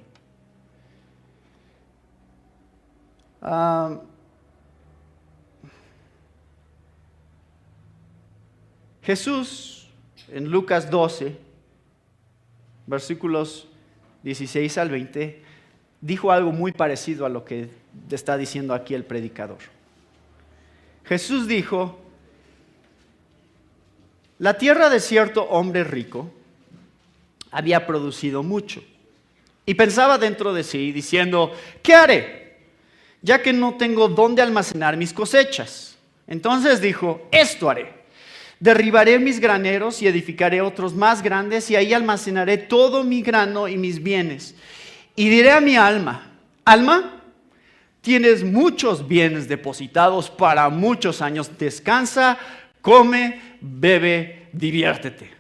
Jesús en Lucas 12 versículos 16 al 20, dijo algo muy parecido a lo que está diciendo aquí el predicador. Jesús dijo: la tierra de cierto hombre rico había producido mucho, y pensaba dentro de sí, diciendo: ¿qué haré, ya que no tengo dónde almacenar mis cosechas? Entonces dijo: esto haré. Derribaré mis graneros y edificaré otros más grandes, y ahí almacenaré todo mi grano y mis bienes. Y diré a mi alma: alma, tienes muchos bienes depositados para muchos años. Descansa, come, bebe, diviértete.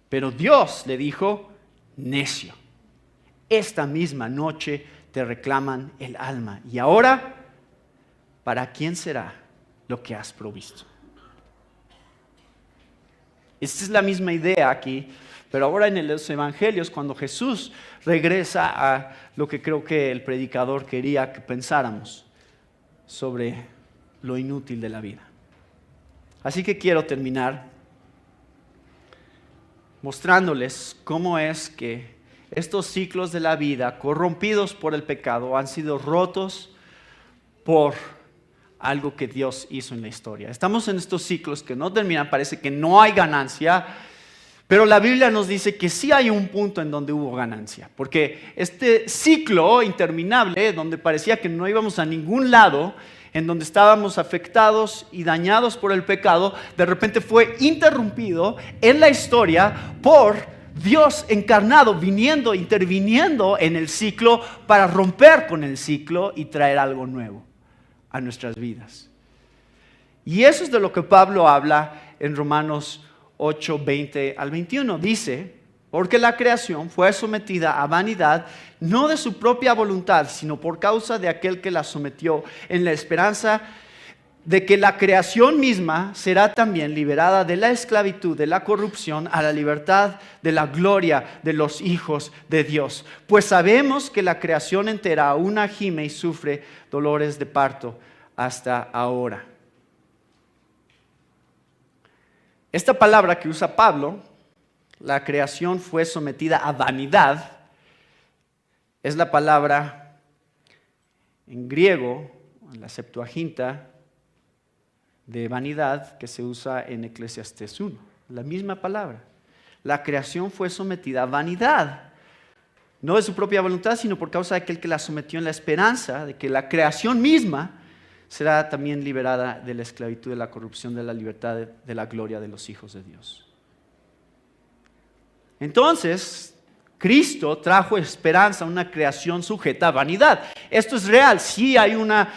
Pero Dios le dijo: necio, esta misma noche te reclaman el alma. Y ahora, ¿para quién será lo que has provisto? Esta es la misma idea aquí, pero ahora en los evangelios, cuando Jesús regresa a lo que creo que el predicador quería que pensáramos sobre lo inútil de la vida. Así que quiero terminar mostrándoles cómo es que estos ciclos de la vida, corrompidos por el pecado, han sido rotos por algo que Dios hizo en la historia. Estamos en estos ciclos que no terminan, parece que no hay ganancia, pero la Biblia nos dice que sí hay un punto en donde hubo ganancia, porque este ciclo interminable, donde parecía que no íbamos a ningún lado, en donde estábamos afectados y dañados por el pecado, de repente fue interrumpido en la historia por Dios encarnado, interviniendo en el ciclo para romper con el ciclo y traer algo nuevo a nuestras vidas. Y eso es de lo que Pablo habla en Romanos 8, 20 al 21. Dice: porque la creación fue sometida a vanidad, no de su propia voluntad, sino por causa de aquel que la sometió, en la esperanza de que la creación misma será también liberada de la esclavitud, de la corrupción, a la libertad de la gloria de los hijos de Dios. Pues sabemos que la creación entera aún gime y sufre dolores de parto hasta ahora. Esta palabra que usa Pablo, la creación fue sometida a vanidad, es la palabra en griego, en la Septuaginta, de vanidad que se usa en Eclesiastés 1. La misma palabra. La creación fue sometida a vanidad, no de su propia voluntad, sino por causa de aquel que la sometió, en la esperanza de que la creación misma será también liberada de la esclavitud, de la corrupción, de la libertad, de la gloria de los hijos de Dios. Entonces, Cristo trajo esperanza a una creación sujeta a vanidad. Esto es real, sí hay una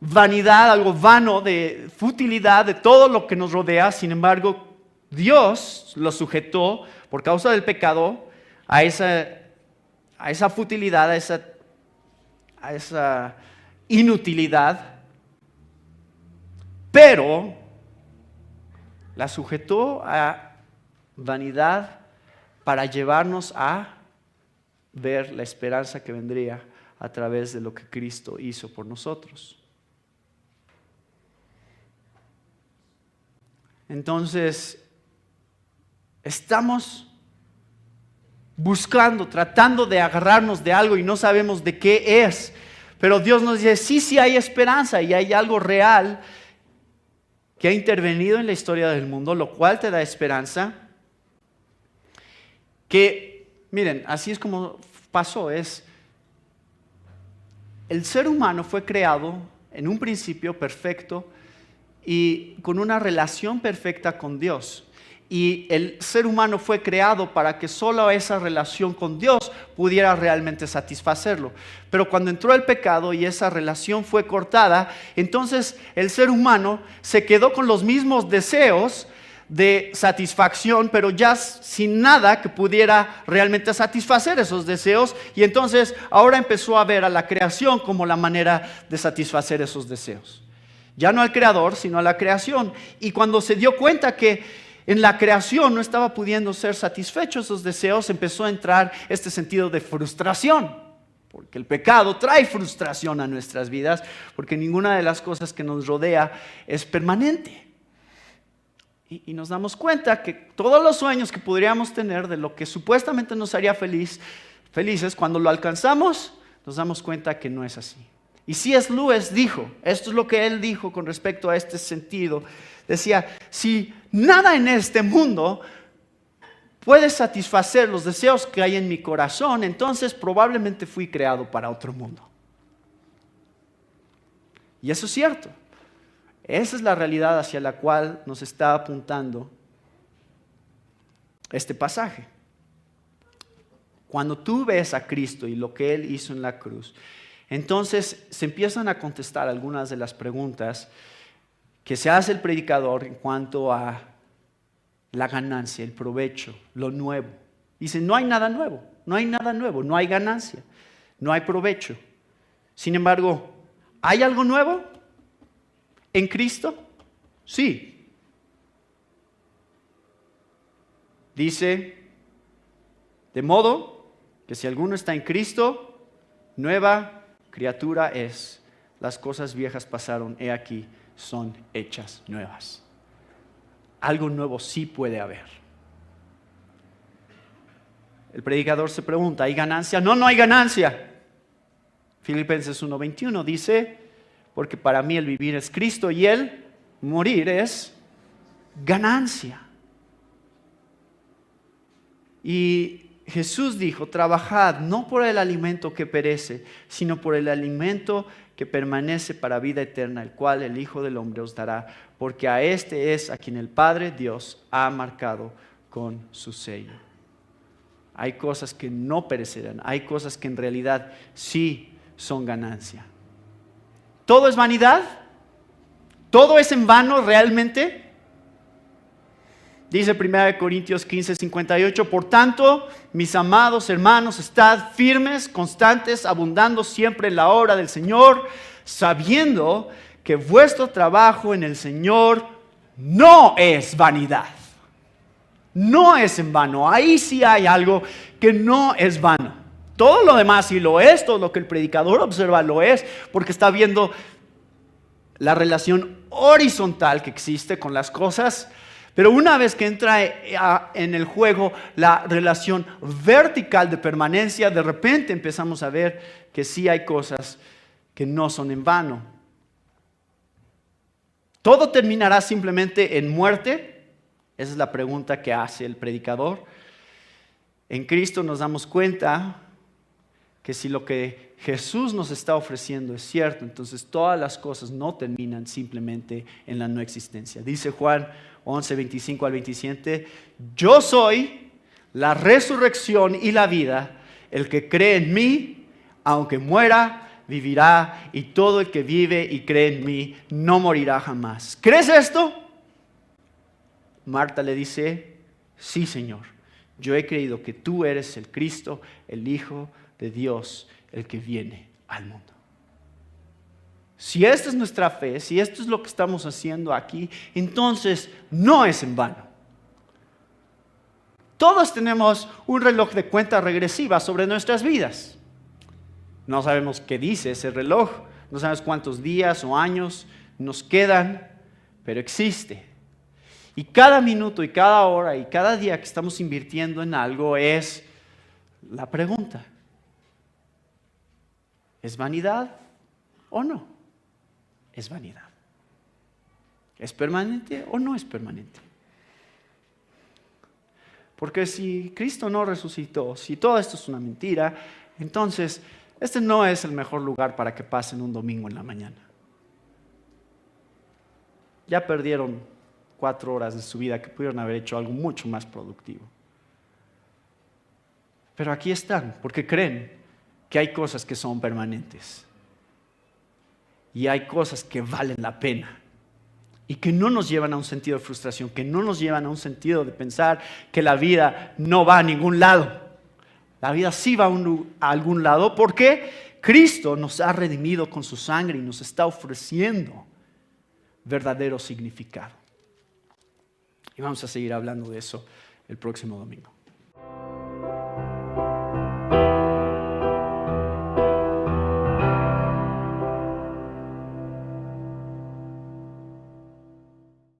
vanidad, algo vano, de futilidad de todo lo que nos rodea. Sin embargo, Dios lo sujetó por causa del pecado a esa futilidad, a esa inutilidad, pero la sujetó a vanidad para llevarnos a ver la esperanza que vendría a través de lo que Cristo hizo por nosotros. Entonces, estamos buscando, tratando de agarrarnos de algo y no sabemos de qué es. Pero Dios nos dice: sí hay esperanza y hay algo real que ha intervenido en la historia del mundo, lo cual te da esperanza. Que, miren, así es como pasó. El ser humano fue creado en un principio perfecto y con una relación perfecta con Dios. Y el ser humano fue creado para que solo esa relación con Dios pudiera realmente satisfacerlo. Pero cuando entró el pecado y esa relación fue cortada, entonces el ser humano se quedó con los mismos deseos de satisfacción, pero ya sin nada que pudiera realmente satisfacer esos deseos. Y entonces ahora empezó a ver a la creación como la manera de satisfacer esos deseos. Ya no al creador, sino a la creación. Y cuando se dio cuenta que en la creación no estaba pudiendo ser satisfechos esos deseos, empezó a entrar este sentido de frustración. Porque el pecado trae frustración a nuestras vidas, porque ninguna de las cosas que nos rodea es permanente. Y nos damos cuenta que todos los sueños que podríamos tener de lo que supuestamente nos haría felices, cuando lo alcanzamos, nos damos cuenta que no es así. Y C.S. Lewis dijo, esto es lo que él dijo con respecto a este sentido, decía, si nada en este mundo puede satisfacer los deseos que hay en mi corazón, entonces probablemente fui creado para otro mundo. Y eso es cierto. Esa es la realidad hacia la cual nos está apuntando este pasaje. Cuando tú ves a Cristo y lo que Él hizo en la cruz, entonces se empiezan a contestar algunas de las preguntas que se hace el predicador en cuanto a la ganancia, el provecho, lo nuevo. Dice, no hay nada nuevo, no hay nada nuevo, no hay ganancia, no hay provecho. Sin embargo, ¿hay algo nuevo en Cristo? Sí. Dice, de modo que si alguno está en Cristo, nueva criatura es. Las cosas viejas pasaron, he aquí, son hechas nuevas. Algo nuevo sí puede haber. El predicador se pregunta, ¿hay ganancia? No, no hay ganancia. Filipenses 1:21 dice, porque para mí el vivir es Cristo y el morir es ganancia. Y Jesús dijo, trabajad no por el alimento que perece, sino por el alimento que permanece para vida eterna, el cual el Hijo del Hombre os dará, porque a este es a quien el Padre Dios ha marcado con su sello. Hay cosas que no perecerán, hay cosas que en realidad sí son ganancia. ¿Todo es vanidad? ¿Todo es en vano realmente? Dice 1 Corintios 15:58, por tanto, mis amados hermanos, estad firmes, constantes, abundando siempre en la obra del Señor, sabiendo que vuestro trabajo en el Señor no es vanidad. No es en vano. Ahí sí hay algo que no es vano. Todo lo demás sí lo es, todo lo que el predicador observa lo es, porque está viendo la relación horizontal que existe con las cosas. Pero una vez que entra en el juego la relación vertical de permanencia, de repente empezamos a ver que sí hay cosas que no son en vano. ¿Todo terminará simplemente en muerte? Esa es la pregunta que hace el predicador. En Cristo nos damos cuenta que si lo que Jesús nos está ofreciendo es cierto, entonces todas las cosas no terminan simplemente en la no existencia. Dice Juan 11:25-27, yo soy la resurrección y la vida, el que cree en mí, aunque muera, vivirá, y todo el que vive y cree en mí no morirá jamás. ¿Crees esto? Marta le dice, sí, Señor, yo he creído que tú eres el Cristo, el Hijo de Dios, el que viene al mundo. Si esta es nuestra fe, si esto es lo que estamos haciendo aquí, entonces no es en vano. Todos tenemos un reloj de cuenta regresiva sobre nuestras vidas. No sabemos qué dice ese reloj, no sabemos cuántos días o años nos quedan, pero existe. Y cada minuto y cada hora y cada día que estamos invirtiendo en algo es la pregunta: ¿es vanidad o no? Es vanidad. ¿Es permanente o no es permanente? Porque si Cristo no resucitó, si todo esto es una mentira, entonces este no es el mejor lugar para que pasen un domingo en la mañana. Ya perdieron 4 horas de su vida que pudieron haber hecho algo mucho más productivo. Pero aquí están porque creen que hay cosas que son permanentes. Y hay cosas que valen la pena y que no nos llevan a un sentido de frustración, que no nos llevan a un sentido de pensar que la vida no va a ningún lado. La vida sí va a algún lado porque Cristo nos ha redimido con su sangre y nos está ofreciendo verdadero significado. Y vamos a seguir hablando de eso el próximo domingo.